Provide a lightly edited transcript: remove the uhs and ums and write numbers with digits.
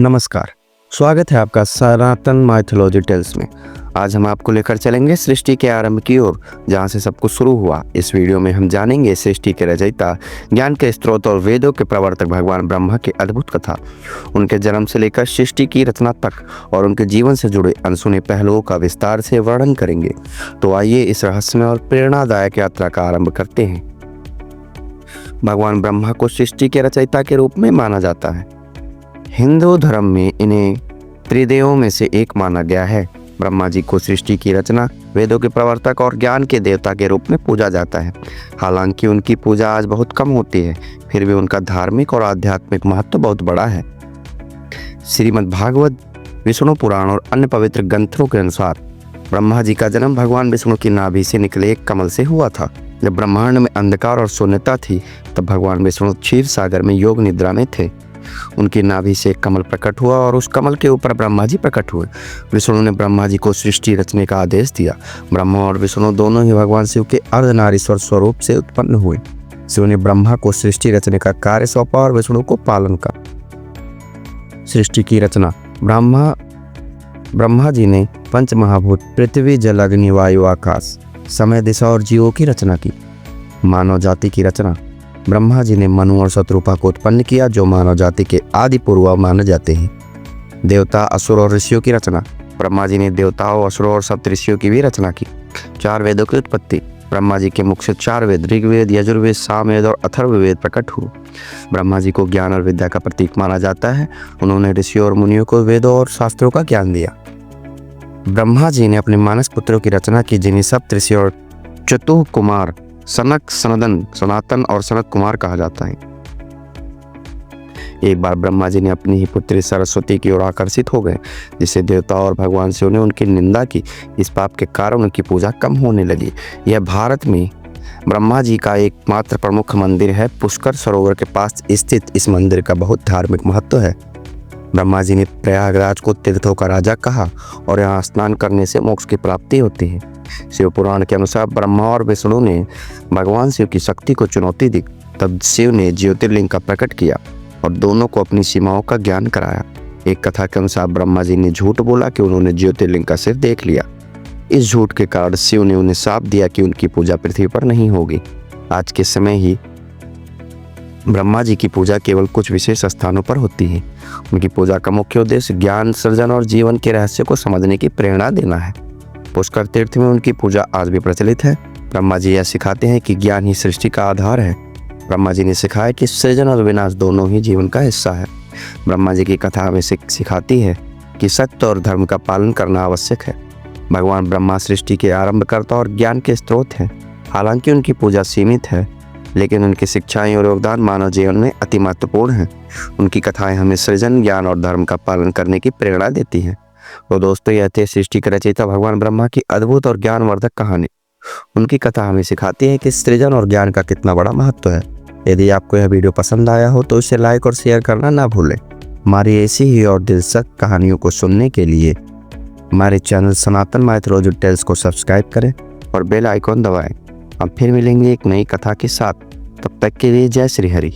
नमस्कार, स्वागत है आपका सनातन माइथोलॉजी टेल्स में। आज हम आपको लेकर चलेंगे सृष्टि के आरंभ की ओर, जहाँ से सब कुछ शुरू हुआ। इस वीडियो में हम जानेंगे सृष्टि के रचयिता, ज्ञान के स्रोत और वेदों के प्रवर्तक भगवान ब्रह्मा की अद्भुत कथा, उनके जन्म से लेकर सृष्टि की रचना तक और उनके जीवन से जुड़े अनसुने पहलुओं का विस्तार से वर्णन करेंगे। तो आइए इस रहस्यमय और प्रेरणादायक यात्रा का आरंभ करते हैं। भगवान ब्रह्मा को सृष्टि के रचयिता के रूप में माना जाता है। हिंदू धर्म में इन्हें त्रिदेवों में से एक माना गया है। ब्रह्मा जी को सृष्टि की रचना, वेदों के प्रवर्तक और ज्ञान के देवता के रूप में पूजा जाता है। हालांकि उनकी पूजा आज बहुत कम होती है, फिर भी उनका धार्मिक और आध्यात्मिक महत्व बहुत बड़ा है। श्रीमद् भागवत, विष्णु पुराण और अन्य पवित्र ग्रंथों के अनुसार ब्रह्मा जी का जन्म भगवान विष्णु की नाभि से निकले एक कमल से हुआ था। जब ब्रह्मांड में अंधकार और शून्यता थी, तब भगवान विष्णु क्षीर सागर में योग निद्रा में थे। उनकी नाभि से एक कमल प्रकट हुआ और उस कमल के ऊपर ब्रह्मा जी प्रकट हुए। विष्णु ने ब्रह्मा जी को सृष्टि रचने का आदेश दिया। ब्रह्मा और विष्णु दोनों ही भगवान शिव के अर्धनारीश्वर स्वरूप से उत्पन्न हुए। शिव ने ब्रह्मा को सृष्टि रचने का कार्य सौंपा और विष्णु को पालन का। सृष्टि की रचना। ब्रह्मा जी ने पंच महाभूत पृथ्वी, जल, अग्नि, वायु, आकाश, समय, दिशा और जीवों की रचना की। मानव जाति की रचना। ब्रह्मा जी ने मनु और शत्रुपा को उत्पन्न किया, जो मानव जाति के आदि पूर्व माने जाते हैं। देवता, असुर और ऋषियों की रचना। ब्रह्मा जी ने देवताओं, असुरों और सप्तऋषियों की भी रचना की। 4 वेदों की उत्पत्ति। ब्रह्मा जी के मुख से 4 वेद, ऋग्वेद, यजुर्वेद, सामवेद और अथर्ववेद प्रकट हुए। ब्रह्मा जी को ज्ञान और विद्या का प्रतीक माना जाता है। उन्होंने ऋषियों और मुनियों को वेदों और शास्त्रों का ज्ञान दिया। ब्रह्मा जी ने अपने मानस पुत्रों की रचना की, जिन्हें सप्तऋषि और चतुः कुमार, सनक, सनदन, सनातन और सनत कुमार कहा जाता है। एक बार ब्रह्मा जी ने अपनी ही पुत्री सरस्वती की ओर आकर्षित हो गए, जिससे देवता और भगवान शिव ने उनकी निंदा की। इस पाप के कारण उनकी पूजा कम होने लगी। यह भारत में ब्रह्मा जी का एकमात्र प्रमुख मंदिर है। पुष्कर सरोवर के पास स्थित इस मंदिर का बहुत धार्मिक महत्व है। ब्रह्मा जी ने प्रयागराज को तीर्थों का राजा कहा और यहाँ स्नान करने से मोक्ष की प्राप्ति होती है। शिव पुराण के अनुसार ब्रह्मा और विष्णु ने भगवान शिव की शक्ति को चुनौती दी। तब शिव ने ज्योतिर्लिंग का प्रकट किया और दोनों को अपनी सीमाओं का ज्ञान कराया। एक कथा के अनुसार ब्रह्मा जी ने झूठ बोला कि उन्होंने ज्योतिर्लिंग का सिर देख लिया। इस झूठ के कारण शिव ने उन्हें शाप दिया कि उनकी पूजा पृथ्वी पर नहीं होगी। आज के समय ही ब्रह्मा जी की पूजा केवल कुछ विशेष स्थानों पर होती है। उनकी पूजा का मुख्य उद्देश्य ज्ञान, सृजन और जीवन के रहस्य को समझने की प्रेरणा देना है। पुष्कर तीर्थ में उनकी पूजा आज भी प्रचलित है। ब्रह्मा जी यह सिखाते हैं कि ज्ञान ही सृष्टि का आधार है। ब्रह्मा जी ने सिखाया कि सृजन और विनाश दोनों ही जीवन का हिस्सा है। ब्रह्मा जी की कथा हमें सिखाती है कि सत्य और धर्म का पालन करना आवश्यक है। भगवान ब्रह्मा सृष्टि के आरंभकर्ता और ज्ञान के स्रोत हैं। हालांकि उनकी पूजा सीमित है, लेकिन उनकी शिक्षाएं और योगदान मानव जीवन में अति महत्वपूर्ण हैं। उनकी कथाएं हमें सृजन, ज्ञान और धर्म का पालन करने की प्रेरणा देती हैं। तो दोस्तों, यह थे सृष्टि के रचयिता भगवान ब्रह्मा की अद्भुत और ज्ञानवर्धक कहानी। उनकी कथा हमें सिखाती है कि सृजन और ज्ञान का कितना बड़ा महत्व है। यदि आपको यह वीडियो पसंद आया हो तो इसे लाइक और शेयर करना ना भूलें। हमारी ऐसी ही और दिलचस्प कहानियों को सुनने के लिए हमारे चैनल सनातन माइथोलॉजी टेल्स को सब्सक्राइब करें और बेल आइकॉन दबाएं। हम फिर मिलेंगे एक नई कथा के साथ। तब तक के लिए जय श्री हरि।